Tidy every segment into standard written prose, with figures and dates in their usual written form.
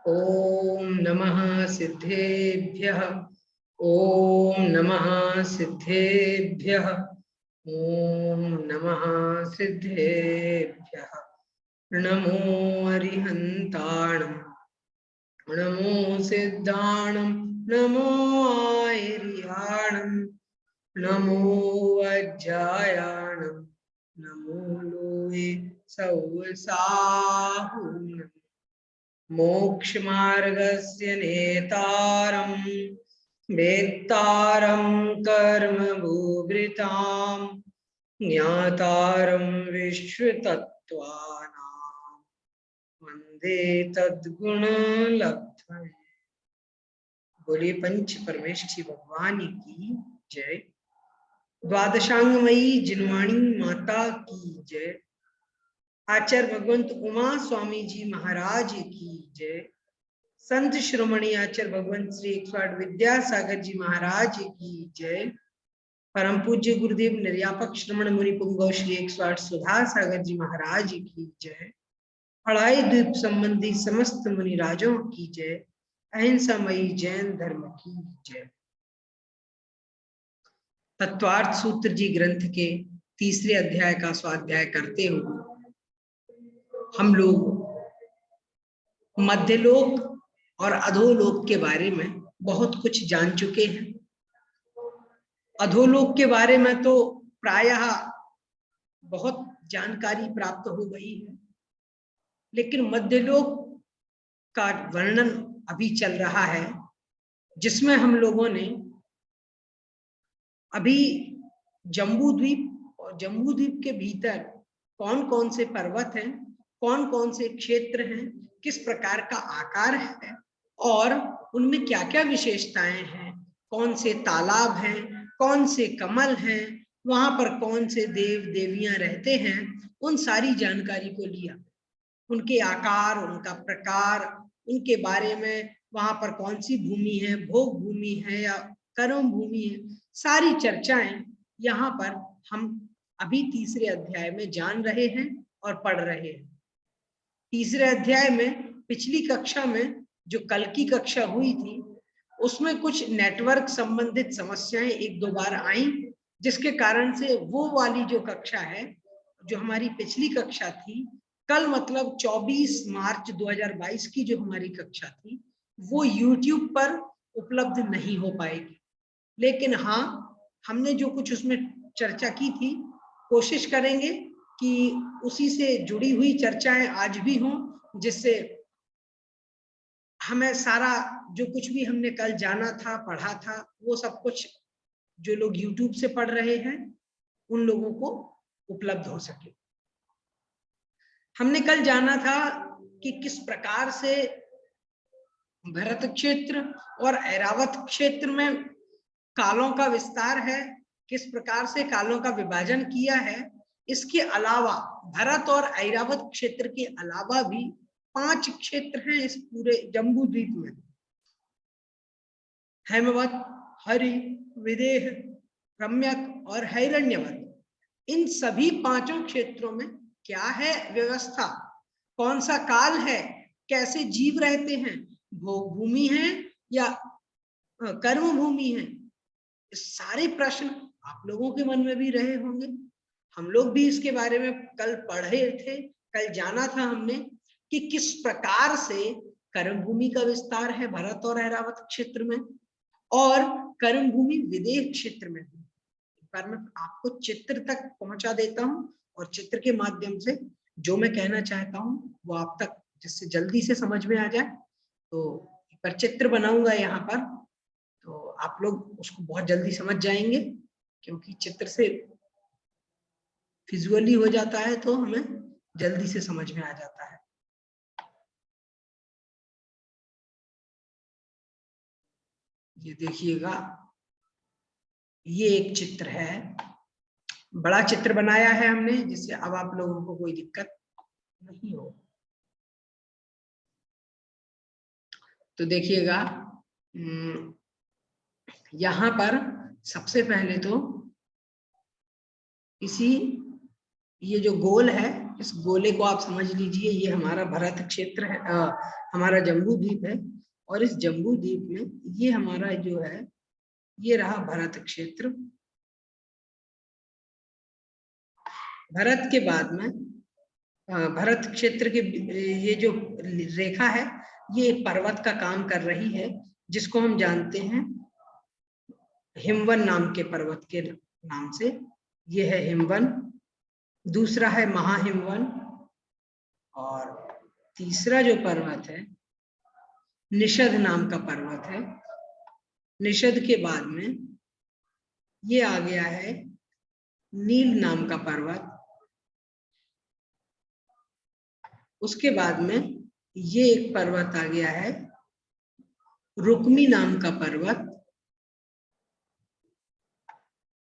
ओम नमः सिद्धेभ्यः। ओम नमः सिद्धेभ्यः। ओम नमः सिद्धेभ्यः। नमो अरिहन्ताणं नमो सिद्धाणं नमो आयर्याणं नमो वज्रायाणं नमो लोहे सौसाहुं मोक्षमार्गस्य नेतारं वेत्तारं कर्मभूभृतां ज्ञातारं विश्वतत्त्वानां वन्दे तद्गुणलब्धये। बोलिए पंच परमेष्ठी भगवान की जय। द्वादशांगमयी जिनवाणी माता की जय। आचार्य भगवंत उमा स्वामी जी महाराज की जय। संत शिरोमणि आचार्य भगवंत श्री 108 विद्यासागर जी महाराज की जय। परम पूज्य गुरुदेव निर्यापक श्रमण मुनि पुंगव श्री 108 सुधा सागर जी महाराज की जय। अड़ाई द्वीप संबंधी समस्त मुनि राजों की जय। अहिंसामयी जैन धर्म की जय। तत्वार्थ सूत्र जी ग्रंथ के तीसरे अध्याय का स्वाध्याय करते हुए हम लोग मध्यलोक और अधोलोक के बारे में बहुत कुछ जान चुके हैं। अधोलोक के बारे में तो प्रायः बहुत जानकारी प्राप्त हो गई है, लेकिन मध्यलोक का वर्णन अभी चल रहा है, जिसमें हम लोगों ने अभी जम्बूद्वीप और जम्बूद्वीप के भीतर कौन कौन से पर्वत हैं, कौन कौन से क्षेत्र हैं, किस प्रकार का आकार है और उनमें क्या क्या विशेषताएं हैं, कौन से तालाब हैं, कौन से कमल हैं, वहां पर कौन से देव देवियां रहते हैं, उन सारी जानकारी को लिया। उनके आकार, उनका प्रकार, उनके बारे में, वहां पर कौन सी भूमि है, भोग भूमि है या कर्म भूमि है, सारी चर्चाएं यहाँ पर हम अभी तीसरे अध्याय में जान रहे हैं और पढ़ रहे हैं। तीसरे अध्याय में पिछली कक्षा में जो कल की कक्षा हुई थी, उसमें कुछ नेटवर्क संबंधित समस्याएं एक दो बार आई, जिसके कारण से वो वाली जो कक्षा है, जो हमारी पिछली कक्षा थी, कल मतलब 24 मार्च 2022 की जो हमारी कक्षा थी, वो YouTube पर उपलब्ध नहीं हो पाएगी। लेकिन हाँ, हमने जो कुछ उसमें चर्चा की थी, कोशिश करेंगे कि उसी से जुड़ी हुई चर्चाएं आज भी हों, जिससे हमें सारा जो कुछ भी हमने कल जाना था, पढ़ा था, वो सब कुछ जो लोग YouTube से पढ़ रहे हैं उन लोगों को उपलब्ध हो सके। हमने कल जाना था कि किस प्रकार से भरत क्षेत्र और ऐरावत क्षेत्र में कालों का विस्तार है, किस प्रकार से कालों का विभाजन किया है। इसके अलावा भरत और ऐरावत क्षेत्र के अलावा भी 5 क्षेत्र हैं इस पूरे जम्बूद्वीप में। हेमवत, हरि, विदेह, रम्यक और हिरण्यवत, इन सभी 5 क्षेत्रों में क्या है व्यवस्था, कौन सा काल है, कैसे जीव रहते हैं, भोग भूमि है या कर्म भूमि है, सारे प्रश्न आप लोगों के मन में भी रहे होंगे। हम लोग भी इसके बारे में कल पढ़े थे, कल जाना था हमने कि किस प्रकार से कर्म भूमि का विस्तार है भरत और ऐरावत क्षेत्र में और कर्म भूमि विदेह क्षेत्र में। एक बार मैं आपको चित्र तक पहुंचा देता हूं और चित्र के माध्यम से जो मैं कहना चाहता हूं वो आप तक जिससे जल्दी से समझ में आ जाए। तो एक बार चित्र बनाऊंगा यहाँ पर, तो आप लोग उसको बहुत जल्दी समझ जाएंगे, क्योंकि चित्र से विजुअली हो जाता है तो हमें जल्दी से समझ में आ जाता है। ये देखिएगा, ये एक चित्र है, बड़ा चित्र बनाया है हमने, जिससे अब आप लोगों को कोई दिक्कत नहीं हो। तो देखिएगा, यहां पर सबसे पहले तो इसी ये जो गोल है इस गोले को आप समझ लीजिए, ये हमारा भरत क्षेत्र है, हमारा जम्बू द्वीप है। और इस जम्बू द्वीप में ये हमारा जो है, ये रहा भरत क्षेत्र। भरत के बाद में भरत क्षेत्र के ये जो रेखा है, ये पर्वत का काम कर रही है, जिसको हम जानते हैं हिमवन नाम के पर्वत के नाम से। ये है हिमवन, दूसरा है महाहिमवन, और तीसरा जो पर्वत है निषद नाम का पर्वत है। निषद के बाद में ये आ गया है नील नाम का पर्वत। उसके बाद में ये एक पर्वत आ गया है रुक्मी नाम का पर्वत।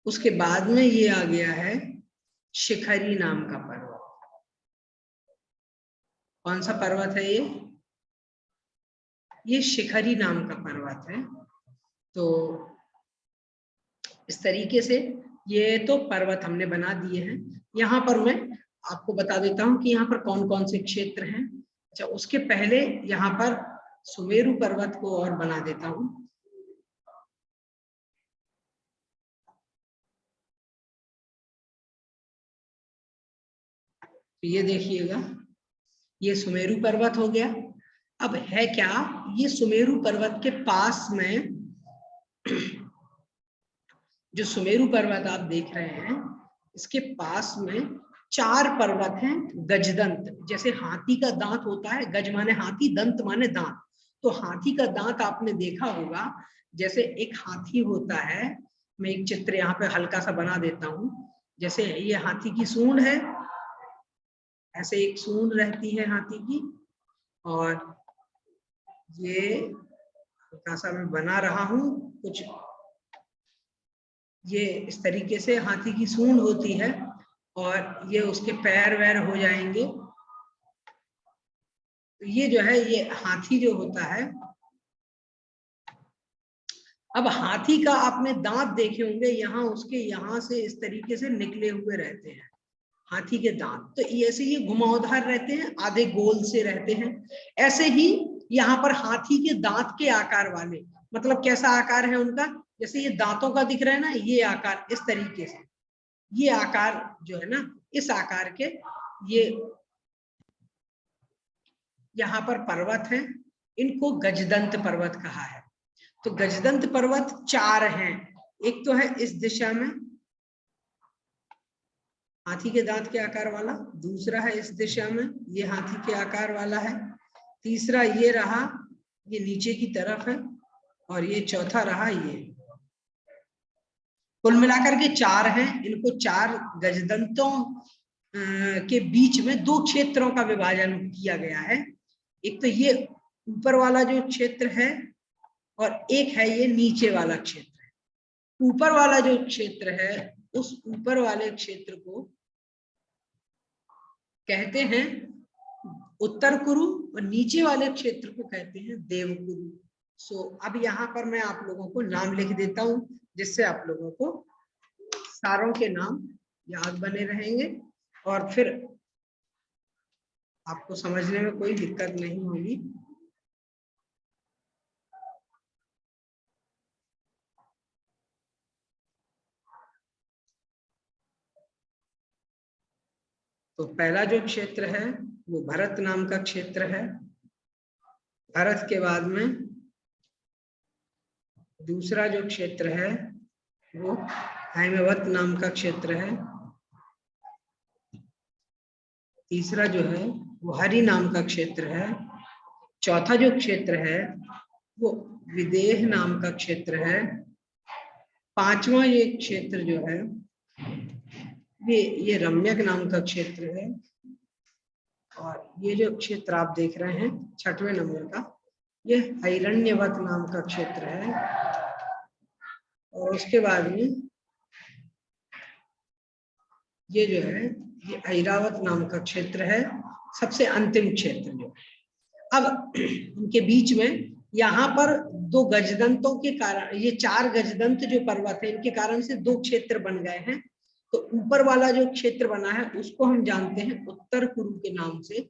उसके बाद में ये आ गया है शिखरी नाम का पर्वत। कौन सा पर्वत है ये शिखरी नाम का पर्वत है। तो इस तरीके से ये तो पर्वत हमने बना दिए हैं। यहाँ पर मैं आपको बता देता हूँ कि यहाँ पर कौन कौन से क्षेत्र हैं। अच्छा, उसके पहले यहाँ पर सुमेरु पर्वत को और बना देता हूँ। तो ये देखिएगा, ये सुमेरु पर्वत हो गया। अब है क्या, ये सुमेरु पर्वत के पास में जो सुमेरु पर्वत आप देख रहे हैं, इसके पास में 4 पर्वत हैं गजदंत। जैसे हाथी का दांत होता है, गज माने हाथी, दंत माने दांत। तो हाथी का दांत आपने देखा होगा, जैसे एक हाथी होता है। मैं एक चित्र यहाँ पे हल्का सा बना देता हूँ। जैसे ये हाथी की सूंड है, ऐसे एक सूंड रहती है हाथी की, और ये हल्का सा मैं बना रहा हूँ कुछ, ये इस तरीके से हाथी की सूंड होती है, और ये उसके पैर वैर हो जाएंगे। तो ये जो है, ये हाथी जो होता है। अब हाथी का आपने दांत देखे होंगे, यहाँ उसके यहाँ से इस तरीके से निकले हुए रहते हैं हाथी के दांत। तो ऐसे ये घुमावदार रहते हैं, आधे गोल से रहते हैं। ऐसे ही यहाँ पर हाथी के दांत के आकार वाले, मतलब कैसा आकार है उनका, जैसे ये दांतों का दिख रहा है ना, ये आकार इस तरीके से, ये आकार जो है ना, इस आकार के ये यहाँ पर पर्वत है। इनको गजदंत पर्वत कहा है। तो गजदंत पर्वत 4 हैं। एक तो है इस दिशा में हाथी के दांत के आकार वाला, दूसरा है इस दिशा में ये हाथी के आकार वाला है, तीसरा ये रहा, ये नीचे की तरफ है, और ये चौथा रहा ये। कुल मिलाकर के 4 हैं। इनको 4 गजदंतों के बीच में 2 क्षेत्रों का विभाजन किया गया है। एक तो ये ऊपर वाला जो क्षेत्र है, और एक है ये नीचे वाला क्षेत्र है। ऊपर वाला जो क्षेत्र है, उस ऊपर वाले क्षेत्र को कहते हैं उत्तर कुरु, और नीचे वाले क्षेत्र को कहते हैं देवकुरु। सो अब यहाँ पर मैं आप लोगों को नाम लिख देता हूं, जिससे आप लोगों को सारों के नाम याद बने रहेंगे, और फिर आपको समझने में कोई दिक्कत नहीं होगी। तो पहला जो क्षेत्र है वो भरत नाम का क्षेत्र है। भरत के बाद में दूसरा जो क्षेत्र है वो हैमवत नाम का क्षेत्र है। तीसरा जो है वो हरि नाम का क्षेत्र है। चौथा जो क्षेत्र है वो विदेह नाम का क्षेत्र है। पांचवा ये क्षेत्र जो है ये रम्यक नाम का क्षेत्र है। और ये जो क्षेत्र आप देख रहे हैं 6वें नंबर का, ये हिरण्यवत नाम का क्षेत्र है। और उसके बाद में ये जो है ये ऐरावत नाम का क्षेत्र है, सबसे अंतिम क्षेत्र जो। अब इनके बीच में यहाँ पर 2 गजदंतों के कारण, ये 4 गजदंत जो पर्वत है, इनके कारण से 2 क्षेत्र बन गए हैं। तो ऊपर वाला जो क्षेत्र बना है उसको हम जानते हैं उत्तर कुरु के नाम से,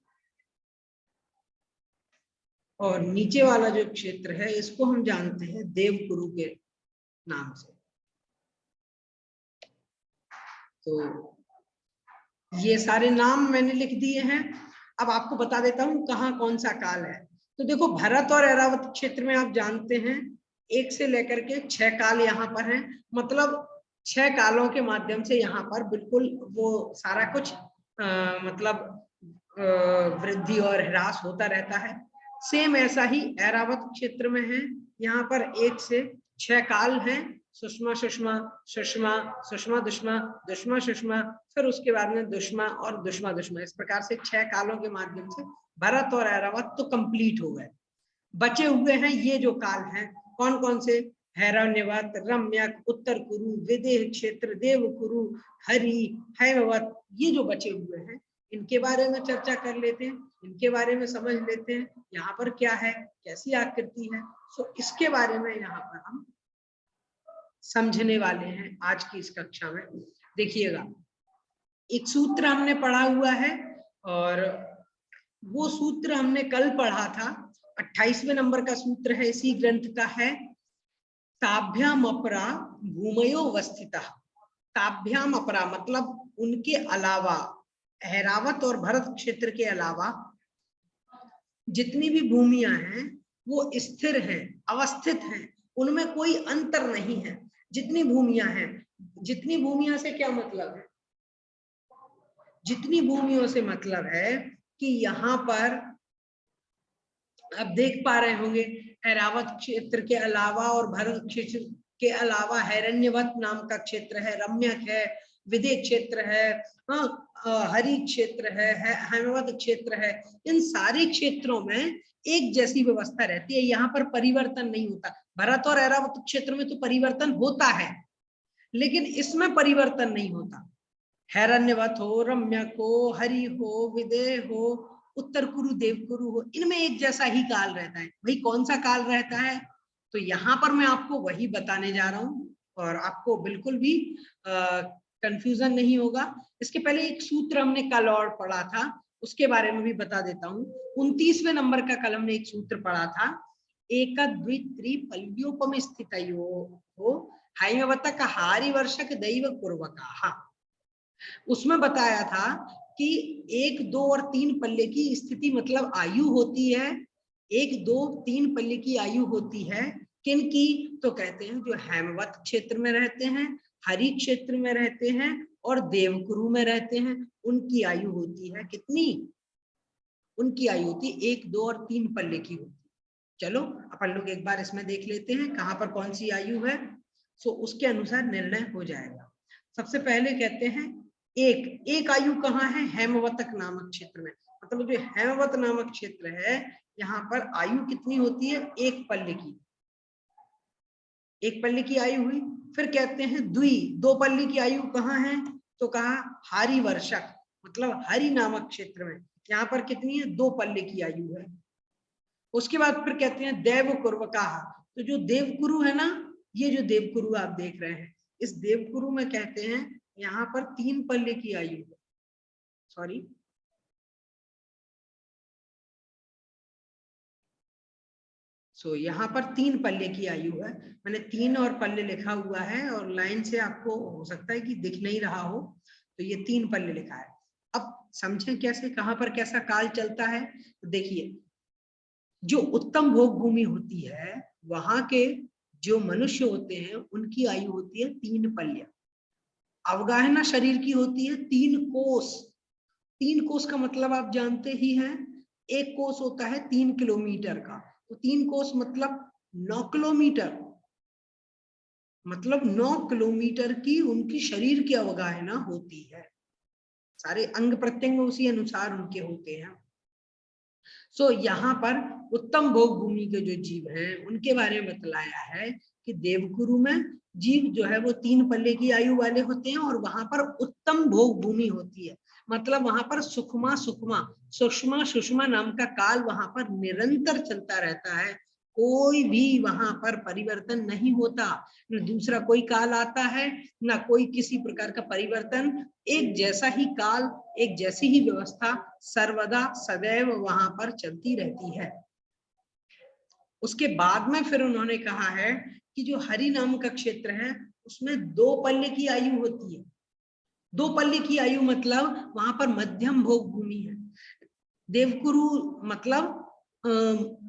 और नीचे वाला जो क्षेत्र है इसको हम जानते हैं देवकुरु के नाम से। तो ये सारे नाम मैंने लिख दिए हैं। अब आपको बता देता हूं कहाँ कौन सा काल है। तो देखो भरत और ऐरावत क्षेत्र में आप जानते हैं 1 से लेकर के 6 काल यहाँ पर हैं, मतलब 6 कालों के माध्यम से यहाँ पर बिल्कुल वो सारा कुछ मतलब वृद्धि और ह्रास होता रहता है। सेम ऐसा ही ऐरावत क्षेत्र में है, यहाँ पर 1 से 6 काल हैं, सुषमा सुषमा सुषमा सुषमा दुष्मा दुष्मा सुषमा, फिर उसके बाद में दुष्मा और दुष्मा दुष्मा, इस प्रकार से 6 कालों के माध्यम से भरत और ऐरावत तो कंप्लीट हो गए। बचे हुए हैं ये जो काल हैं, कौन कौन से, हैरण्यवत, रम्यक, उत्तर कुरु, विदेह क्षेत्र, देव कुरु, हरि, हैमवत, ये जो बचे हुए हैं इनके बारे में चर्चा कर लेते हैं, इनके बारे में समझ लेते हैं, यहाँ पर क्या है, कैसी आकृति है। सो इसके बारे में यहाँ पर हम समझने वाले हैं आज की इस कक्षा में। देखिएगा, एक सूत्र हमने पढ़ा हुआ है और वो सूत्र हमने कल पढ़ा था, 28वें नंबर का सूत्र है, इसी ग्रंथ का है, ताभ्याम अपरा भूमयो वस्थितः। ताभ्याम अपरा मतलब उनके अलावा, ऐरावत और भरत क्षेत्र के अलावा जितनी भी भूमियां हैं वो स्थिर हैं, अवस्थित हैं, उनमें कोई अंतर नहीं है। जितनी भूमियां हैं, जितनी भूमियां से क्या मतलब है, जितनी भूमियों से मतलब है कि यहाँ पर आप देख पा रहे होंगे ऐरावत क्षेत्र के अलावा और भरत क्षेत्र के अलावा हैरण्यवत नाम का क्षेत्र है, रम्यक है, विदेह क्षेत्र है, हरि क्षेत्र है, हैमवत क्षेत्र है। इन सारे क्षेत्रों में एक जैसी व्यवस्था रहती है, यहाँ पर परिवर्तन नहीं होता। भरत और ऐरावत क्षेत्र में तो परिवर्तन होता है, लेकिन इसमें परिवर्तन नहीं होता। हैरण्यवत हो, रम्यक हो, हरि हो, विदेह हो, उत्तर कुरु, देव कुरु हो, इनमें एक जैसा ही काल रहता है। भाई कौन सा काल रहता है, तो यहाँ पर मैं आपको वही बताने जा रहा हूँ और आपको बिल्कुल भी कंफ्यूजन नहीं होगा। इसके पहले एक सूत्र हमने कल और पढ़ा था, उसके बारे में भी बता देता हूँ। 29वें नंबर का कल हमने एक सूत्र पढ़ा था, एक द्वित्री पल्योपम स्थितयो हैमवतक हारि वर्षक दैव पूर्वका। उसमें बताया था कि 1, 2 और 3 पल्ले की स्थिति मतलब आयु होती है, 1, 2, 3 पल्ले की आयु होती है। किनकी, तो कहते हैं जो हैमवत क्षेत्र में रहते हैं, हरि क्षेत्र में रहते हैं और देवकुरु में रहते हैं, उनकी आयु होती है कितनी, उनकी आयु होती है 1, 2 और 3 पल्ले की होती है। चलो अपन लोग एक बार इसमें देख लेते हैं कहाँ पर कौन सी आयु है, सो उसके अनुसार निर्णय हो जाएगा। सबसे पहले कहते हैं एक आयु कहाँ है, हैमवतक नामक क्षेत्र में, मतलब जो हैमवत नामक क्षेत्र है यहाँ पर आयु कितनी होती है, 1 पल्ले की, 1 पल्ले की आयु हुई। फिर कहते हैं 2 पल्ले की आयु कहाँ है, तो कहा हारी वर्षक, मतलब हरि नामक क्षेत्र में, यहाँ पर कितनी है, 2 पल्ले की आयु है। उसके बाद फिर कहते हैं देव कुर्वकाह, तो जो देवकुरु है ना, ये जो देवकुरु आप देख रहे हैं, इस देवकुरु में कहते हैं यहाँ पर 3 पल्ले की आयु है, सॉरी यहाँ पर 3 पल्ले की आयु है। मैंने 3 और पल्ले लिखा हुआ है और लाइन से आपको हो सकता है कि दिख नहीं रहा हो, तो ये 3 पल्ले लिखा है। अब समझें कैसे, कहां पर कैसा काल चलता है। तो देखिए, जो उत्तम भोग भूमि होती है वहां के जो मनुष्य होते हैं उनकी आयु होती है 3 पल्य। अवगाहना शरीर की होती है 3 कोस। 3 कोस का मतलब आप जानते ही हैं, एक कोस होता है 3 किलोमीटर का, तो 3 कोस मतलब 9 किलोमीटर, मतलब 9 किलोमीटर की उनकी शरीर की अवगाहना होती है। सारे अंग प्रत्यंग उसी अनुसार उनके होते हैं। यहाँ पर उत्तम भोग भूमि के जो जीव हैं उनके बारे में बतलाया है कि देवकुरु में जीव जो है वो 3 पल्ले की आयु वाले होते हैं और वहां पर उत्तम भोग भूमि होती है, मतलब वहां पर सुषमा सुषमा नाम का काल वहां पर निरंतर चलता रहता है, कोई भी वहां पर परिवर्तन नहीं होता, न दूसरा कोई काल आता है, न कोई किसी प्रकार का परिवर्तन। एक जैसा ही काल, एक जैसी ही व्यवस्था सर्वदा सदैव वहां पर चलती रहती है। उसके बाद में फिर उन्होंने कहा है कि जो हरि नाम का क्षेत्र है उसमें 2 पल्ले की आयु होती है। 2 पल्ले की आयु मतलब वहां पर मध्यम भोग भूमि है। देवकुरु मतलब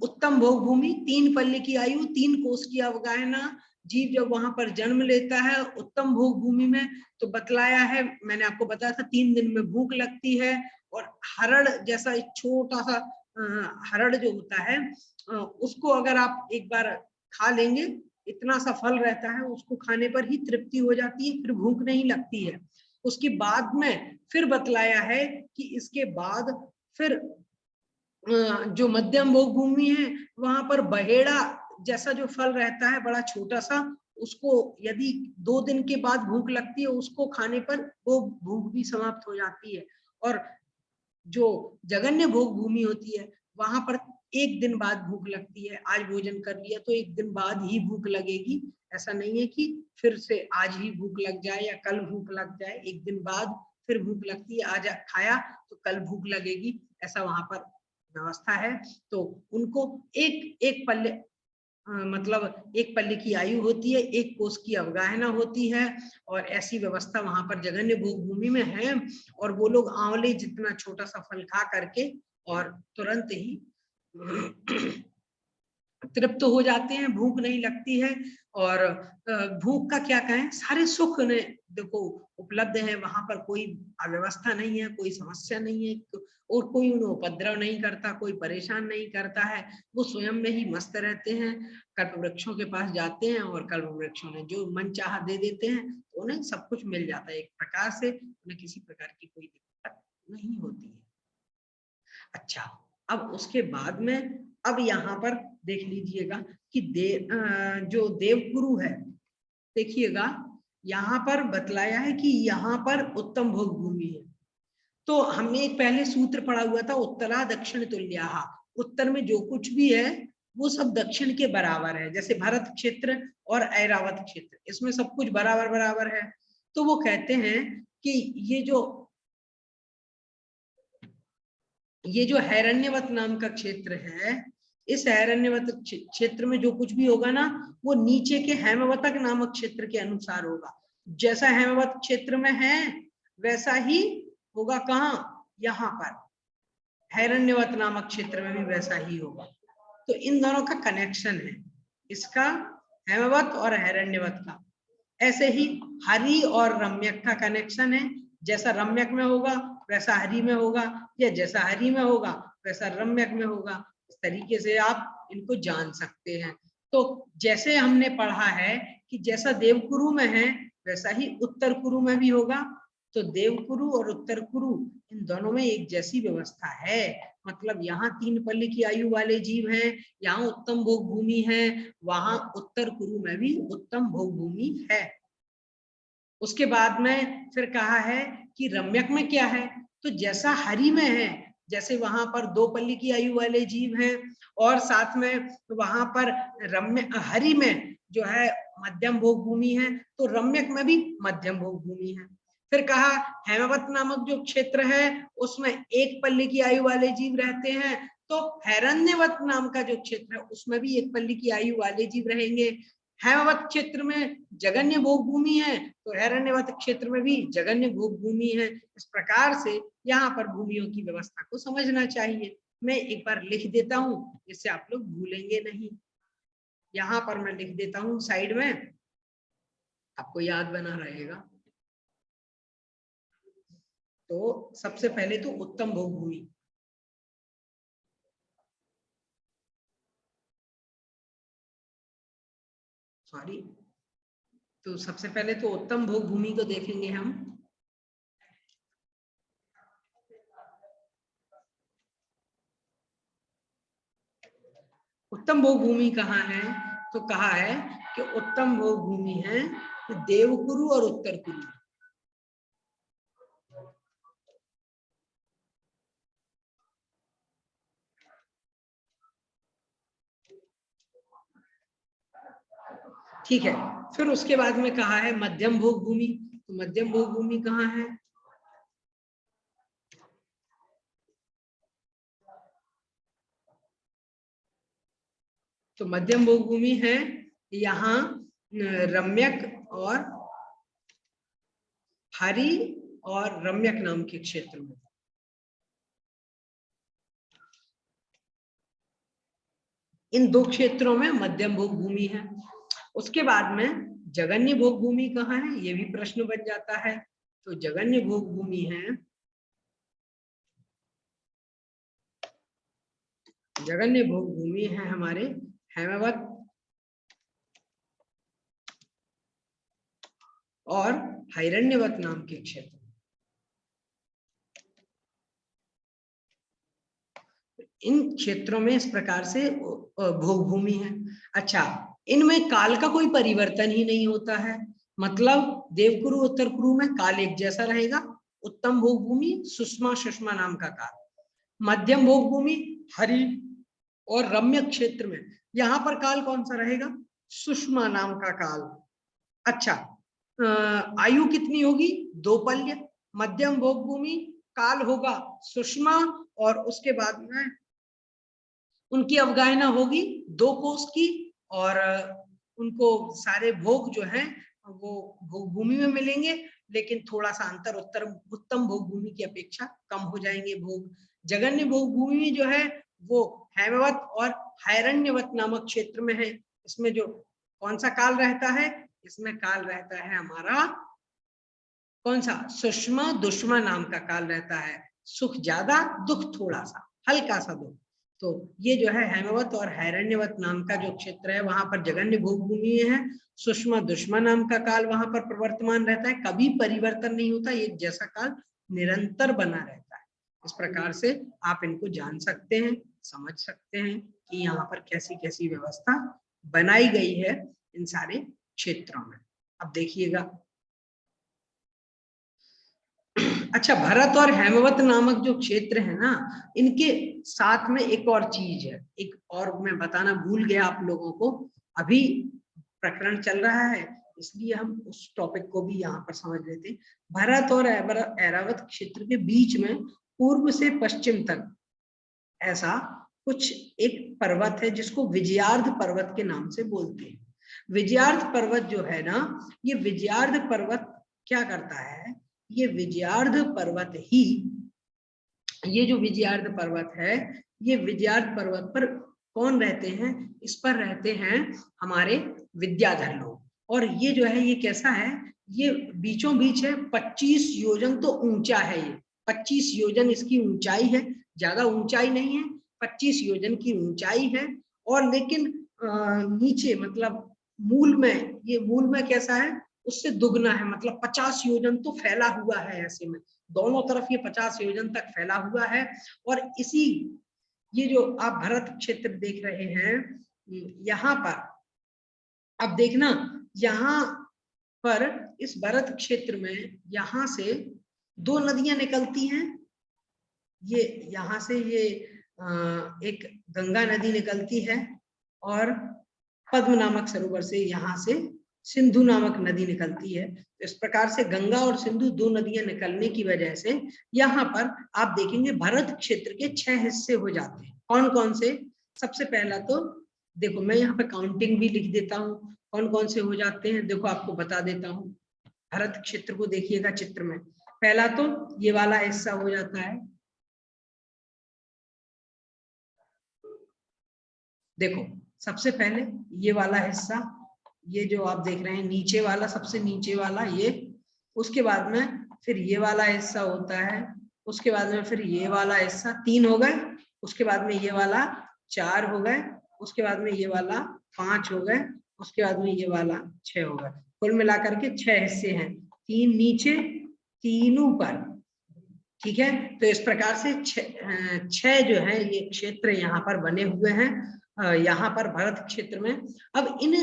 उत्तम भोग भूमि, 3 पल्ले की आयु, 3 कोस की अवगाहना। जीव जब वहां पर जन्म लेता है उत्तम भोग भूमि में, तो बतलाया है, मैंने आपको बताया था 3 दिन में भूख लगती है। और हरड़ जैसा एक छोटा सा हरड़ जो होता है, उसको अगर आप एक बार खा लेंगे, इतना सा फल रहता है, उसको खाने पर ही तृप्ति हो जाती है, फिर भूख नहीं लगती है। उसके बाद में फिर बतलाया है कि इसके बाद फिर जो मध्यम भोग भूमि है वहां पर बहेड़ा जैसा जो फल रहता है, बड़ा छोटा सा, उसको यदि 2 दिन के बाद भूख लगती है, उसको खाने पर वो भूख भी समाप्त हो जाती है। और जो जगन्य भोग भूमि होती है वहां पर 1 दिन बाद भूख लगती है। आज भोजन कर लिया तो 1 दिन बाद ही भूख लगेगी, ऐसा नहीं है कि फिर से आज ही भूख लग जाए या कल भूख लग जाए। 1 दिन बाद फिर भूख लगती है, आज खाया तो कल भूख लगेगी, ऐसा वहां पर व्यवस्था है। तो उनको एक एक पल्ले मतलब 1 पल्ले की आयु होती है, 1 कोस की अवगाहना होती है, और ऐसी व्यवस्था वहां पर जगन्य भोग भूमि में है। और वो लोग आंवले जितना छोटा सा फल खा करके और तुरंत ही तृप्त हो जाते हैं, भूख नहीं लगती है। और भूख का क्या कहें, सारे सुख ने देखो उपलब्ध है वहां पर, कोई अव्यवस्था नहीं है, कोई समस्या नहीं है, और कोई उन्हें उपद्रव नहीं करता, कोई परेशान नहीं करता है। वो स्वयं में ही मस्त रहते हैं। कल्प वृक्षों के पास जाते हैं और कल्प वृक्षों ने जो मन चाह दे देते हैं, तो उन्हें सब कुछ मिल जाता है। एक प्रकार से उन्हें किसी प्रकार की कोई दिक्कत नहीं होती है। अच्छा, अब उसके बाद में अब यहाँ पर देख लीजिएगा कि जो देवगुरु है, देखिएगा यहाँ पर बतलाया है कि यहाँ पर उत्तम भोग भूमि है। तो हमने एक पहले सूत्र पढ़ा हुआ था, उत्तरा दक्षिण तुल्याहा, उत्तर में जो कुछ भी है वो सब दक्षिण के बराबर है। जैसे भरत क्षेत्र और ऐरावत क्षेत्र, इसमें सब कुछ बराबर बराबर है। तो वो कहते हैं कि ये जो हैरण्यवत नाम का क्षेत्र है, इस हैरण्यवत क्षेत्र में जो कुछ भी होगा ना, वो नीचे के हेमवतक नामक क्षेत्र के अनुसार होगा। जैसा हेमवत क्षेत्र में है वैसा ही होगा, कहाँ, यहाँ पर हैरण्यवत नामक क्षेत्र में भी वैसा ही होगा। तो इन दोनों का कनेक्शन है, इसका हेमवत और हैरण्यवत का। ऐसे ही हरि और रम्यक का कनेक्शन है, जैसा रम्यक में होगा वैसा हरि में होगा, या जैसा हरि में होगा वैसा रम्यक में होगा। इस तरीके से आप इनको जान सकते हैं। तो जैसे हमने पढ़ा है कि जैसा देवकुरु में है वैसा ही उत्तर कुरु में भी होगा। तो देवकुरु और उत्तर कुरु इन दोनों में एक जैसी व्यवस्था है। मतलब यहाँ 3 पल्ले की आयु वाले जीव हैं, यहाँ उत्तम भोग भूमि है, वहां उत्तर कुरु में भी उत्तम भोग भूमि है। उसके बाद में फिर कहा है कि रम्यक में क्या है, तो जैसा हरि में है, जैसे वहां पर 2 पल्ली की आयु वाले जीव हैं, और साथ में वहां पर रम्य हरि में जो है मध्यम भोग भूमि है, तो रम्यक में भी मध्यम भोग भूमि है। फिर कहा हेमवत नामक जो क्षेत्र है उसमें 1 पल्ली की आयु वाले जीव रहते हैं, तो हैरण्यवत नाम का जो क्षेत्र है उसमें भी 1 पल्ली की आयु वाले जीव रहेंगे। हेमवत क्षेत्र में जगन्य भोग भूमि है, तो हैरण्यवत क्षेत्र में भी जगन्य भोग भूमि है। इस प्रकार से यहाँ पर भूमियों की व्यवस्था को समझना चाहिए। मैं एक बार लिख देता हूँ, इससे आप लोग भूलेंगे नहीं। यहाँ पर मैं लिख देता हूँ साइड में, आपको याद बना रहेगा। तो सबसे पहले तो उत्तम भोग भूमि, सॉरी, तो सबसे पहले तो उत्तम भोग भूमि को देखेंगे हम। उत्तम भोग भूमि कहाँ है, तो कहा है कि उत्तम भोग भूमि है देवकुरु और उत्तर कुरु। ठीक है। फिर उसके बाद में कहा है मध्यम भोग भूमि। तो मध्यम भोग भूमि कहाँ है? तो मध्यम भोग भूमि है यहाँ रम्यक और हरि और रम्यक नाम के क्षेत्र में। इन दो क्षेत्रों में मध्यम भोग भूमि है। उसके बाद में जगन्य भोग भूमि कहाँ है, ये भी प्रश्न बन जाता है। तो जगन्य भोग भूमि है, जगन्य भोग भूमि है हमारे हेमावत और हिरण्यवत नाम के क्षेत्र। इन क्षेत्रों में इस प्रकार से भोग भूमि है। अच्छा, इनमें काल का कोई परिवर्तन ही नहीं होता है, मतलब देवकुरु उत्तर कुरु में काल एक जैसा रहेगा। उत्तम भोग भूमि सुषमा सुषमा नाम का काल, मध्यम भोग भूमि हरि और रम्य क्षेत्र में यहाँ पर काल कौन सा रहेगा, सुषमा नाम का काल। अच्छा, आयु कितनी होगी, 2 पल्य। मध्यम भोग भूमि काल होगा सुषमा और उसके बाद में उनकी अवगाहना होगी 2 कोष की और उनको सारे भोग जो हैं वो भोग भूमि में मिलेंगे, लेकिन थोड़ा सा अंतर उत्तम भोग भूमि की अपेक्षा कम हो जाएंगे भोग। जगन्य भोग भूमि जो है वो हेमवत और हिरण्यवत नामक क्षेत्र में है। इसमें जो कौन सा काल रहता है, इसमें काल रहता है हमारा कौन सा, सुषमा दुष्मा नाम का काल रहता है। सुख ज्यादा दुख थोड़ा सा, हल्का सा दुख। तो ये जो है हेमवत और हिरण्यवत नाम का जो क्षेत्र है वहां पर जगन्य भोग भूमि है। सुषमा दुष्मा नाम का काल वहां पर प्रवर्तमान रहता है, कभी परिवर्तन नहीं होता, एक जैसा काल निरंतर बना रहता है। इस प्रकार से आप इनको जान सकते हैं, समझ सकते हैं कि यहाँ पर कैसी कैसी व्यवस्था बनाई गई है इन सारे क्षेत्रों में। अब देखिएगा, अच्छा, भरत और हेमवत नामक जो क्षेत्र है ना, इनके साथ में एक और चीज है, एक और मैं बताना भूल गया आप लोगों को। अभी प्रकरण चल रहा है इसलिए हम उस टॉपिक को भी यहाँ पर समझ लेते हैं। भरत और ऐरावत क्षेत्र के बीच में पूर्व से पश्चिम तक ऐसा कुछ एक पर्वत है जिसको विजयार्ध पर्वत के नाम से बोलते हैं। विजयार्ध पर्वत जो है ना, ये विजयार्ध पर्वत क्या करता है, ये विजयार्ध पर्वत ही, ये जो विजयार्ध पर्वत है, ये विजयार्ध पर्वत पर कौन रहते हैं, इस पर रहते हैं हमारे विद्याधर लोग। और ये जो है ये कैसा है, ये बीचों बीच है, 25 योजन तो ऊंचा है ये, 25 योजन इसकी ऊंचाई है, ज्यादा ऊंचाई नहीं है, 25 योजन की ऊंचाई है। और लेकिन नीचे मतलब मूल में, ये मूल में कैसा है, उससे दुगना है, मतलब 50 योजन तो फैला हुआ है, ऐसे में दोनों तरफ ये 50 योजन तक फैला हुआ है। और इसी ये जो आप भरत क्षेत्र देख रहे हैं, यहाँ पर अब देखना, यहाँ पर इस भरत क्षेत्र में यहाँ से 2 नदियां निकलती हैं। ये यहाँ से ये एक गंगा नदी निकलती है और पद्म नामक सरोवर से यहाँ से सिंधु नामक नदी निकलती है। तो इस प्रकार से गंगा और सिंधु 2 नदियां निकलने की वजह से यहाँ पर आप देखेंगे भरत क्षेत्र के 6 हिस्से हो जाते हैं। कौन कौन से, सबसे पहला तो देखो मैं यहाँ पे काउंटिंग भी लिख देता हूँ कौन कौन से हो जाते हैं, देखो आपको बता देता हूँ। भरत क्षेत्र को देखिएगा चित्र में, पहला तो ये वाला हिस्सा हो जाता है, देखो सबसे पहले ये वाला हिस्सा, ये जो आप देख रहे हैं नीचे वाला, सबसे नीचे वाला ये, उसके बाद में फिर ये वाला हिस्सा होता है, उसके बाद में फिर ये वाला हिस्सा, 3 हो गए, उसके बाद में ये वाला 4 हो गए, उसके बाद में ये वाला 5 हो गए, उसके बाद में ये वाला 6 हो गए। कुल मिलाकर के 6 हिस्से हैं, 3 नीचे 3 ऊपर, ठीक है। तो इस प्रकार से 6 जो है ये क्षेत्र यहाँ पर बने हुए हैं, यहाँ पर भरत क्षेत्र में। अब इन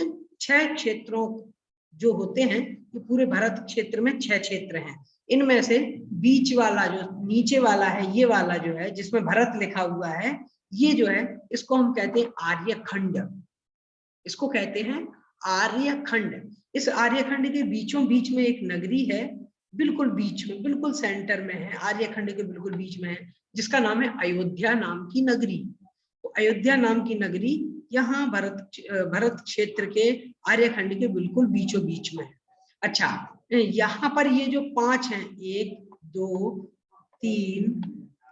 6 क्षेत्रों जो होते हैं, ये पूरे भरत क्षेत्र में 6 क्षेत्र हैं। इनमें से बीच वाला जो नीचे वाला है, ये वाला जो है जिसमें भरत लिखा हुआ है, ये जो है इसको हम कहते हैं आर्यखंड, इसको कहते हैं आर्यखंड, इस आर्यखंड के बीचों बीच में एक नगरी है, बिल्कुल बीच में, बिल्कुल सेंटर में है, आर्यखंड के बिल्कुल बीच में है, जिसका नाम है अयोध्या नाम की नगरी। तो अयोध्या नाम की नगरी यहाँ भरत क्षेत्र के आर्यखंड के बिल्कुल बीचों बीच में है। अच्छा, यहाँ पर ये जो 5 हैं, 1 2 3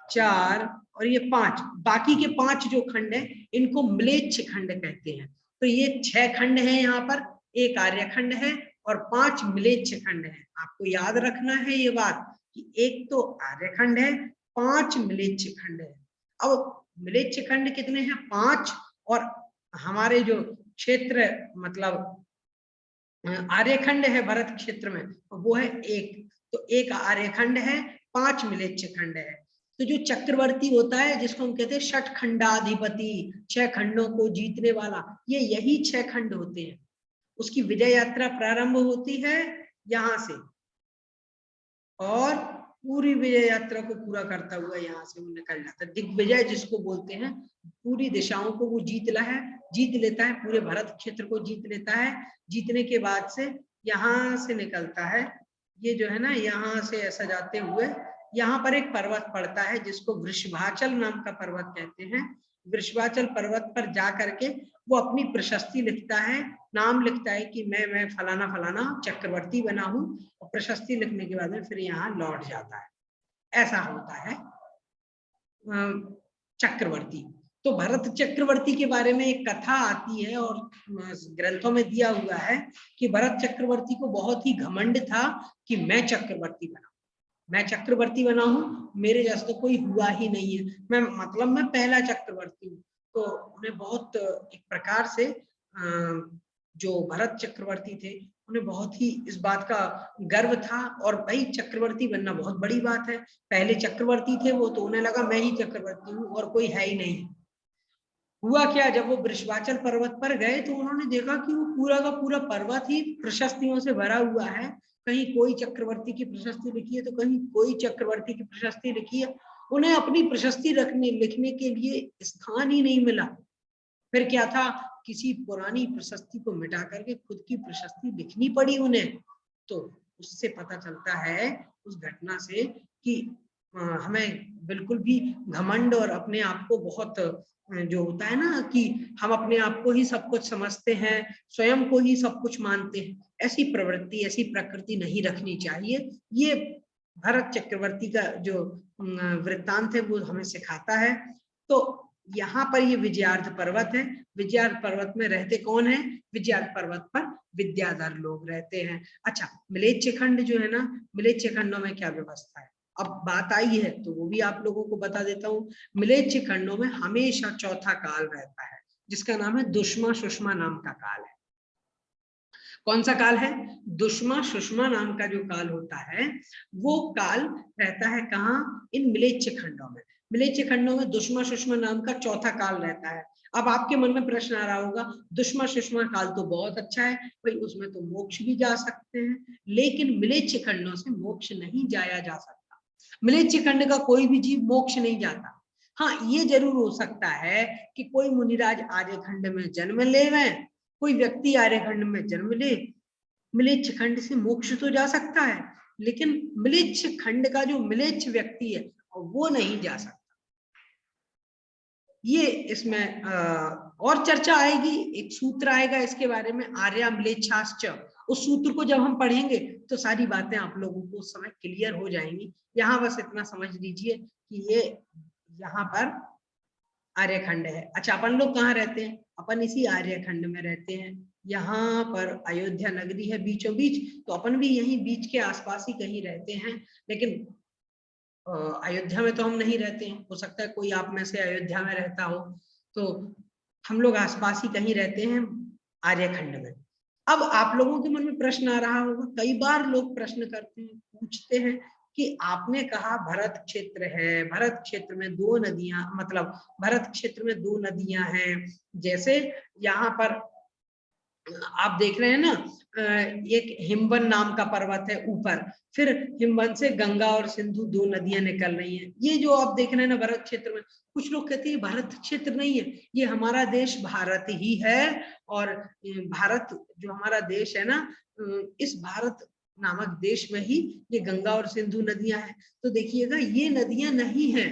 4 और ये 5, बाकी के 5 जो खंड है इनको म्लेच्छ खंड कहते हैं। तो ये 6 खंड है यहाँ पर, एक आर्यखंड है और 5 म्लेच्छ खंड है। आपको याद रखना है ये बात कि एक तो आर्यखंड है, 5 म्लेच्छ खंड है। अब म्लेच्छ खंड कितने हैं? 5, और हमारे जो क्षेत्र मतलब आर्यखंड है भरत क्षेत्र में वो है 1। तो एक आर्यखंड है, 5 म्लेच्छ खंड है। तो जो चक्रवर्ती होता है, जिसको हम कहते हैं षटखंडाधिपति, 6 खंडों को जीतने वाला, ये यही 6 खंड होते हैं। उसकी विजय यात्रा प्रारंभ होती है यहाँ से और पूरी विजय यात्रा को पूरा करता हुआ यहाँ से वो निकल जाता है। दिग्विजय जिसको बोलते हैं, पूरी दिशाओं को वो जीत लेता है, पूरे भरत क्षेत्र को जीत लेता है। जीतने के बाद से यहाँ से निकलता है, ये जो है ना, यहाँ से ऐसा जाते हुए यहाँ पर एक पर्वत पड़ता है जिसको वृषभाचल नाम का पर्वत कहते हैं। वृषभाचल पर्वत पर जा करके वो अपनी प्रशस्ति लिखता है, नाम लिखता है कि मैं फलाना फलाना चक्रवर्ती बना हूं, और प्रशस्ति लिखने के बाद में फिर यहाँ लौट जाता है। ऐसा होता है चक्रवर्ती। तो भरत चक्रवर्ती के बारे में एक कथा आती है और ग्रंथों में दिया हुआ है कि भरत चक्रवर्ती को बहुत ही घमंड था कि मैं चक्रवर्ती बना, मैं चक्रवर्ती बना हूँ, मेरे जैसा तो कोई हुआ ही नहीं है, मैं पहला चक्रवर्ती हूँ। तो उन्हें बहुत एक प्रकार से जो भरत चक्रवर्ती थे उन्हें बहुत ही इस बात का गर्व था, और भाई चक्रवर्ती बनना बहुत बड़ी बात है। पहले चक्रवर्ती थे वो, तो उन्हें लगा मैं ही चक्रवर्ती हूँ और कोई है ही नहीं। हुआ क्या, जब वो वृषभाचल पर्वत पर गए तो उन्होंने देखा कि वो पूरा का पूरा पर्वत ही प्रशस्तियों से भरा हुआ है। कहीं कोई चक्रवर्ती की प्रशस्ति लिखी है तो कहीं कोई चक्रवर्ती की प्रशस्ति लिखी है। उन्हें अपनी प्रशस्ति लिखने के लिए स्थान ही नहीं मिला। फिर क्या था, किसी पुरानी प्रशस्ति को मिटा करके खुद की प्रशस्ति लिखनी पड़ी उन्हें। तो उससे पता चलता है उस घटना से कि हमें बिल्कुल भी घमंड और अपने आप को बहुत जो होता है ना कि हम अपने आप को ही सब कुछ समझते हैं, स्वयं को ही सब कुछ मानते हैं, ऐसी प्रवृत्ति, ऐसी प्रकृति नहीं रखनी चाहिए। ये भरत चक्रवर्ती का जो वृत्तांत है वो हमें सिखाता है। तो यहाँ पर ये विजयार्थ पर्वत है। विजयार्थ पर्वत में रहते कौन है? विजयार्थ पर्वत पर विद्याधर लोग रहते हैं। अच्छा, म्लेच्छ खंड जो है ना, म्लेच्छ खंडों में क्या व्यवस्था है? अब बात आई है तो वो भी आप लोगों को बता देता हूँ। म्लेच्छ खंडों में हमेशा चौथा काल रहता है, जिसका नाम है दुष्मा सुषमा नाम का काल है। कौन सा काल है? दुष्मा सुषमा नाम का जो काल होता है वो काल रहता है कहाँ? इन म्लेच्छ खंडों में। म्लेच्छ खंडों में दुष्मा सुषमा नाम का चौथा काल रहता है। अब आपके मन में प्रश्न आ रहा होगा, दुष्मा सुषमा काल तो बहुत अच्छा है भाई, उसमें तो मोक्ष भी जा सकते हैं, लेकिन म्लेच्छ खंडों से मोक्ष नहीं जाया जा सकता। म्लेच्छ खंड का कोई भी जीव मोक्ष नहीं जाता। हाँ, ये जरूर हो सकता है कि कोई मुनिराज आर्य खंड में जन्म ले, कोई व्यक्ति आर्यखंड में जन्म ले, म्लेच्छ खंड से मोक्ष तो जा सकता है, लेकिन म्लेच्छ खंड का जो म्लेच्छ व्यक्ति है वो नहीं जा सकता। ये इसमें और चर्चा आएगी, एक सूत्र आएगा इसके बारे में, आर्या म्लेच्छाश्च। उस सूत्र को जब हम पढ़ेंगे तो सारी बातें आप लोगों को उस समय क्लियर हो जाएंगी। यहाँ बस इतना समझ लीजिए कि ये यहाँ पर आर्यखंड है। अच्छा, अपन लोग कहाँ रहते हैं? अपन इसी आर्यखंड में रहते हैं। यहाँ पर अयोध्या नगरी है बीचों बीच, तो अपन भी यहीं बीच के आसपास ही कहीं रहते हैं। लेकिन अयोध्या में तो हम नहीं रहते हैं, हो सकता है कोई आप में से अयोध्या में रहता हो, तो हम लोग आसपास ही कहीं रहते हैं आर्यखंड में। अब आप लोगों के मन में प्रश्न आ रहा होगा, कई बार लोग प्रश्न करते हैं, पूछते हैं कि आपने कहा भरत क्षेत्र है, भरत क्षेत्र में 2 नदियां, मतलब भरत क्षेत्र में 2 नदियां हैं, जैसे यहाँ पर आप देख रहे हैं ना, एक हिमवन नाम का पर्वत है ऊपर, फिर हिमवन से गंगा और सिंधु दो नदियां निकल रही हैं। ये जो आप देख रहे हैं ना भारत क्षेत्र में, कुछ लोग कहते हैं भारत क्षेत्र नहीं है, ये हमारा देश भारत ही है। और भारत जो हमारा देश है ना, इस भारत नामक देश में ही ये गंगा और सिंधु नदियां हैं। तो देखिएगा ये नदियां नहीं है,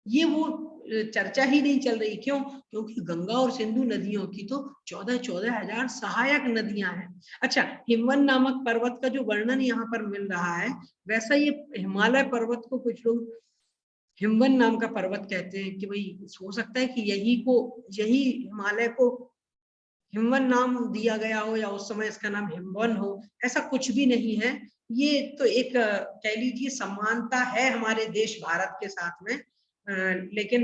ये वो चर्चा ही नहीं चल रही। क्यों? क्योंकि गंगा और सिंधु नदियों की तो 14,000 सहायक नदियां हैं। अच्छा, हिमवन नामक पर्वत का जो वर्णन यहाँ पर मिल रहा है, वैसा ये हिमालय पर्वत को कुछ लोग हिमवन नाम का पर्वत कहते हैं कि भाई हो सकता है कि यही हिमालय को हिमवन नाम दिया गया हो, या उस समय इसका नाम हिमवन हो। ऐसा कुछ भी नहीं है। ये तो एक कह लीजिए समानता है हमारे देश भारत के साथ में, लेकिन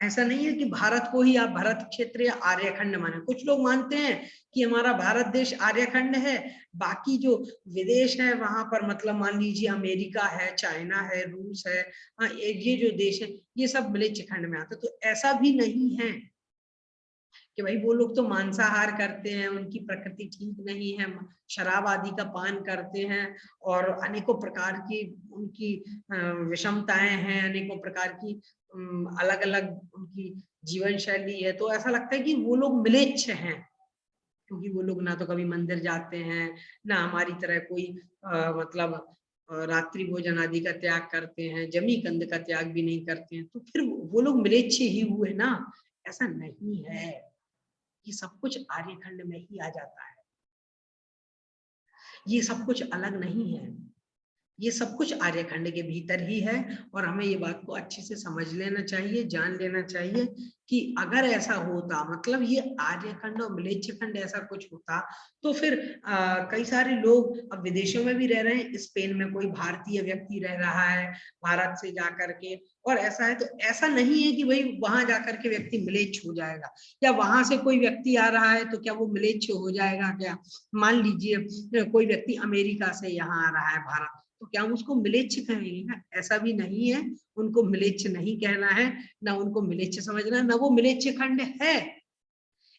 ऐसा नहीं है कि भारत को ही आप भरत क्षेत्र या आर्यखंड माने। कुछ लोग मानते हैं कि हमारा भारत देश आर्यखंड है, बाकी जो विदेश है वहां पर मतलब मान लीजिए अमेरिका है, चाइना है, रूस है, हाँ ये जो देश है ये सब मिलित खंड में आते। तो ऐसा भी नहीं है कि भाई वो लोग तो मांसाहार करते हैं, उनकी प्रकृति ठीक नहीं है, शराब आदि का पान करते हैं, और अनेकों प्रकार की उनकी विषमताएं हैं, अनेकों प्रकार की अलग अलग उनकी जीवन शैली है। तो ऐसा लगता है कि वो लोग म्लेच्छ हैं, क्योंकि वो लोग ना तो कभी मंदिर जाते हैं, ना हमारी तरह कोई मतलब रात्रि भोजन आदि का त्याग करते हैं, जमी कंद का त्याग भी नहीं करते हैं। तो फिर वो लोग म्लेच्छ ही हुए ना। ऐसा नहीं है, ये सब कुछ आर्यखंड में ही आ जाता है, ये सब कुछ अलग नहीं है, ये सब कुछ आर्यखंड के भीतर ही है। और हमें ये बात को अच्छे से समझ लेना चाहिए, जान लेना चाहिए कि अगर ऐसा होता, मतलब ये आर्यखंड और मलेच्छ खंड ऐसा कुछ होता, तो फिर कई सारे लोग अब विदेशों में भी रह रहे हैं। स्पेन में कोई भारतीय व्यक्ति रह रहा है भारत से जाकर के, और ऐसा है, तो ऐसा नहीं है कि भाई वहां जाकर के व्यक्ति मलेच्छ हो जाएगा, या वहां से कोई व्यक्ति आ रहा है तो क्या वो मलेच्छ हो जाएगा क्या? मान लीजिए कोई व्यक्ति अमेरिका से यहाँ आ रहा है भारत, तो क्या हम उसको म्लेच्छ कहेंगे ना? ऐसा भी नहीं है, उनको म्लेच्छ नहीं कहना है, ना उनको म्लेच्छ समझना है, ना वो म्लेच्छ खंड है।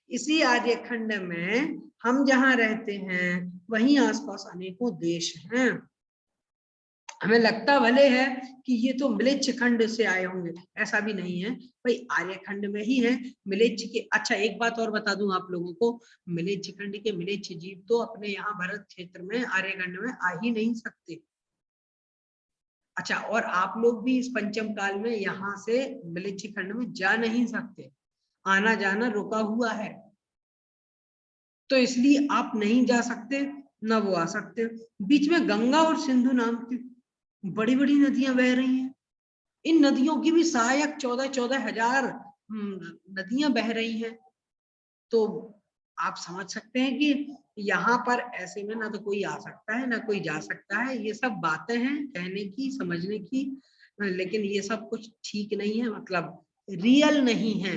इसी आर्यखंड में हम जहाँ रहते हैं वहीं आसपास अनेकों देश हैं। हमें लगता भले है कि ये तो म्लेच्छ खंड से आए होंगे, ऐसा भी नहीं है भाई, आर्यखंड में ही है म्लेच्छ के। अच्छा एक बात और बता दूं आप लोगों को, म्लेच्छ खंड के म्लेच्छ जीव तो अपने यहाँ भरत क्षेत्र में आर्यखंड में आ ही नहीं सकते। अच्छा, और आप लोग भी इस पंचम काल में यहाँ से म्लेच्छ खंड में जा नहीं सकते, आना जाना रुका हुआ है। तो इसलिए आप नहीं जा सकते, ना वो आ सकते। बीच में गंगा और सिंधु नाम की बड़ी बड़ी नदियां बह रही हैं। इन नदियों की भी सहायक 14,000 नदियां बह रही हैं। तो आप समझ सकते हैं कि यहाँ पर ऐसे में ना तो कोई आ सकता है ना कोई जा सकता है। ये सब बातें हैं कहने की, समझने की, लेकिन ये सब कुछ ठीक नहीं है, मतलब रियल नहीं है,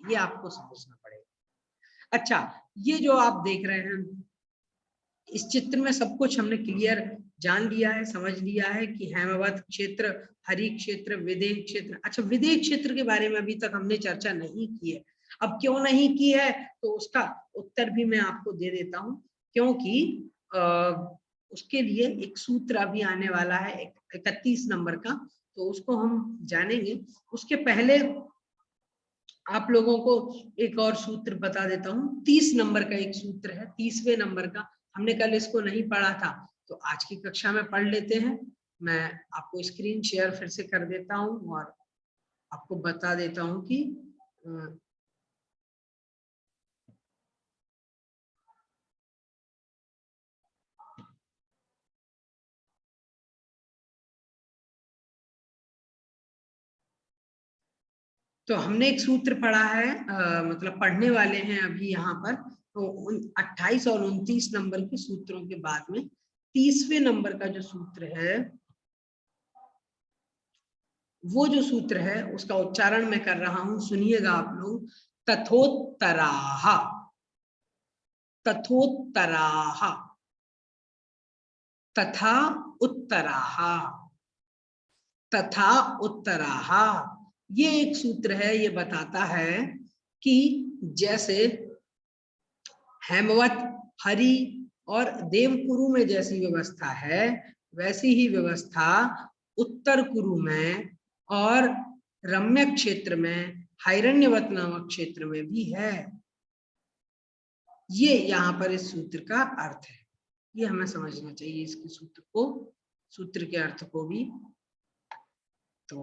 ये आपको समझना पड़ेगा। अच्छा, ये जो आप देख रहे हैं, इस चित्र में सब कुछ हमने क्लियर जान लिया है, समझ लिया है कि हेमवत क्षेत्र, हरि क्षेत्र, विदेह क्षेत्र। अच्छा, विदेह क्षेत्र के बारे में अभी तक हमने चर्चा नहीं की है। अब क्यों नहीं की है तो उसका उत्तर भी मैं आपको दे देता हूं, क्योंकि उसके लिए एक सूत्र अभी आने वाला है 31 नंबर का, तो उसको हम जानेंगे। उसके पहले आप लोगों को एक और सूत्र बता देता हूँ। 30 नंबर का एक सूत्र है, 30वें नंबर का, हमने कल इसको नहीं पढ़ा था, तो आज की कक्षा में पढ़ लेते हैं। मैं आपको स्क्रीन शेयर फिर से कर देता हूँ और आपको बता देता हूँ कि तो हमने एक सूत्र पढ़ा है, मतलब पढ़ने वाले हैं अभी यहाँ पर। तो 28 और 29 नंबर के सूत्रों के बाद में 30वें नंबर का जो सूत्र है, वो जो सूत्र है उसका उच्चारण मैं कर रहा हूं, सुनिएगा आप लोग। तथोत्तराः, तथोत्तराः, तथा उत्तराः, तथा उत्तराः। ये एक सूत्र है, ये बताता है कि जैसे हेमवत, हरि और देवकुरु में जैसी व्यवस्था है वैसी ही व्यवस्था उत्तर कुरु में और रम्य क्षेत्र में हैरण्यवत नामक क्षेत्र में भी है। ये यहाँ पर इस सूत्र का अर्थ है, ये हमें समझना चाहिए इसके सूत्र को, सूत्र के अर्थ को भी। तो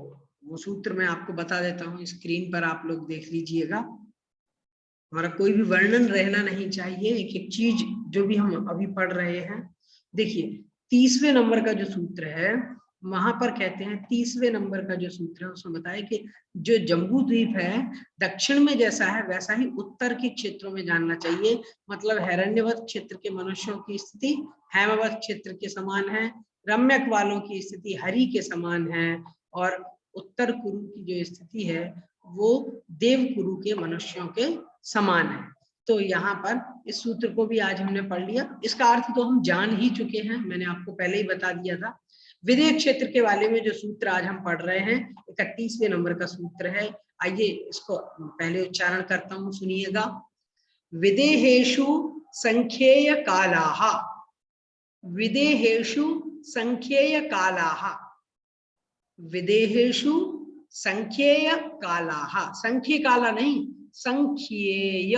वो सूत्र मैं आपको बता देता हूँ, स्क्रीन पर आप लोग देख लीजिएगा। हमारा कोई भी वर्णन रहना नहीं चाहिए, एक एक चीज जो भी हम अभी पढ़ रहे हैं। देखिए 30वें नंबर का जो सूत्र है वहां पर कहते हैं, 30वें नंबर का जो सूत्र है उसमें बताया कि जो जम्बू द्वीप है दक्षिण में जैसा है वैसा ही उत्तर के क्षेत्रों में जानना चाहिए। मतलब हैरण्यवत क्षेत्र के मनुष्यों की स्थिति हेमवत क्षेत्र के समान है, रम्यक वालों की स्थिति हरि के समान है, और उत्तर कुरु की जो स्थिति है वो देव कुरु के मनुष्यों के समान है। तो यहाँ पर इस सूत्र को भी आज हमने पढ़ लिया। इसका अर्थ तो हम जान ही चुके हैं, मैंने आपको पहले ही बता दिया था। विदेह क्षेत्र के बारे में जो सूत्र आज हम पढ़ रहे हैं 31वें नंबर का सूत्र है। आइए इसको पहले उच्चारण करता हूं, सुनिएगा। विदेहेषु संख्येय कालाः, विदेहेषु संख्येय कालाः, विदेहेषु संख्येय कालाः, संख्य काला नहीं संख्येय,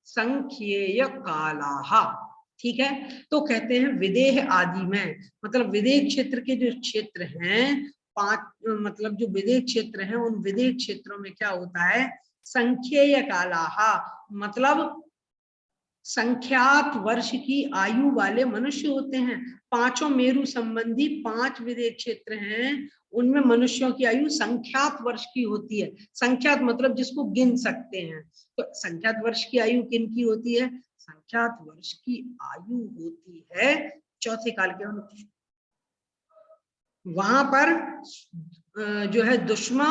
संख्येय कालाः, ठीक है। तो कहते हैं विदेह आदि में, मतलब विदेह क्षेत्र के जो क्षेत्र हैं 5, मतलब जो विदेह क्षेत्र हैं उन विदेह क्षेत्रों में क्या होता है संख्येय कालाः, मतलब संख्यात वर्ष की आयु वाले मनुष्य होते हैं। 5 मेरु संबंधी 5 विदेह क्षेत्र हैं, उनमें मनुष्यों की आयु संख्यात वर्ष की होती है। संख्यात मतलब जिसको गिन सकते हैं। तो संख्यात वर्ष की आयु किन की होती है? संख्यात वर्ष की आयु होती है चौथे काल के मनुष्य। वहां पर जो है दुष्मा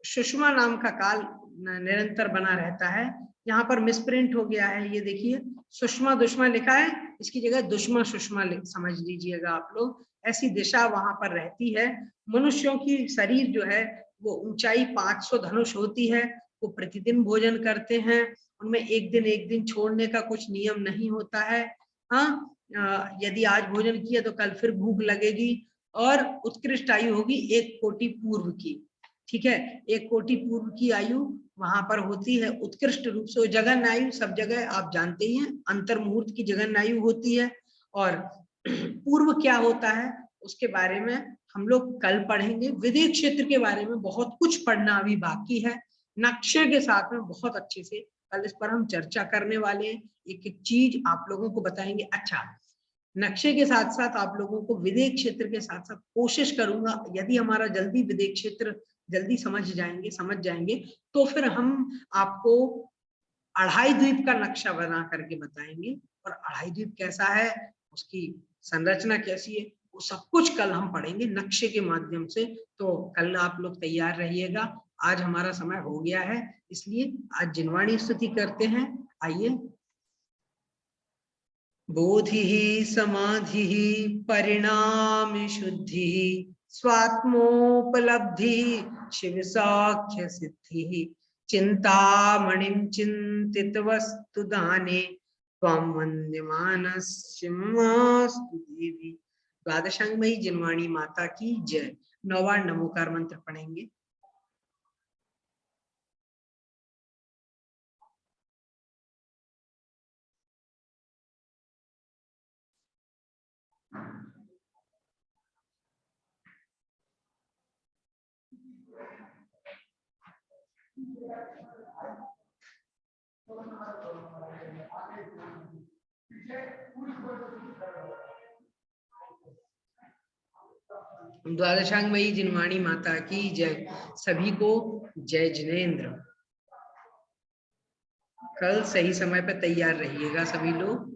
सुषमा नाम का काल निरंतर बना रहता है। यहाँ पर मिसप्रिंट हो गया है, ये देखिए सुषमा दुष्मा लिखा है, इसकी जगह दुष्मा सुषमा समझ लीजिएगा आप लोग। ऐसी दिशा वहां पर रहती है। मनुष्यों की शरीर जो है वो ऊंचाई 500 धनुष होती है। वो प्रतिदिन भोजन करते हैं, उनमें एक दिन छोड़ने का कुछ नियम नहीं होता है। हाँ, यदि आज भोजन किया तो कल फिर भूख लगेगी। और उत्कृष्ट आयु होगी 1 कोटि पूर्व की, ठीक है। 1 कोटि पूर्व की आयु वहां पर होती है उत्कृष्ट रूप से। जगन आयु सब जगह आप जानते ही हैं, अंतर मुहूर्त की जगन आयु होती है। और पूर्व क्या होता है उसके बारे में हम लोग कल पढ़ेंगे। विदेह क्षेत्र के बारे में बहुत कुछ पढ़ना अभी बाकी है, नक्शे के साथ में बहुत अच्छे से कल इस पर हम चर्चा करने वाले हैं, एक एक चीज आप लोगों को बताएंगे। अच्छा, नक्शे के साथ साथ आप लोगों को विदेह क्षेत्र के साथ साथ कोशिश करूंगा, यदि हमारा जल्दी विदेह क्षेत्र जल्दी समझ जाएंगे तो फिर हम आपको अढ़ाई द्वीप का नक्शा बना करके बताएंगे। और अढ़ाई द्वीप कैसा है, उसकी संरचना कैसी है, वो सब कुछ कल हम पढ़ेंगे नक्शे के माध्यम से। तो कल आप लोग तैयार रहिएगा। आज हमारा समय हो गया है, इसलिए आज जिनवाणी स्तुति करते हैं। आइए। बोधि समाधि परिणाम शुद्धि स्वात्मोपलब्धि शिव साख्य सिद्धि चिंतामणिं चिंतित वस्तु दाने त्वं वन्द्यमानस्यमास्तु देवी। द्वादशांगमयी जिनवाणी माता की जय। 9 बार नमोकार मंत्र पढ़ेंगे। द्वादशांगमयी जिनवाणी माता की जय। सभी को जय जिनेन्द्र। कल सही समय पर तैयार रहिएगा सभी लोग।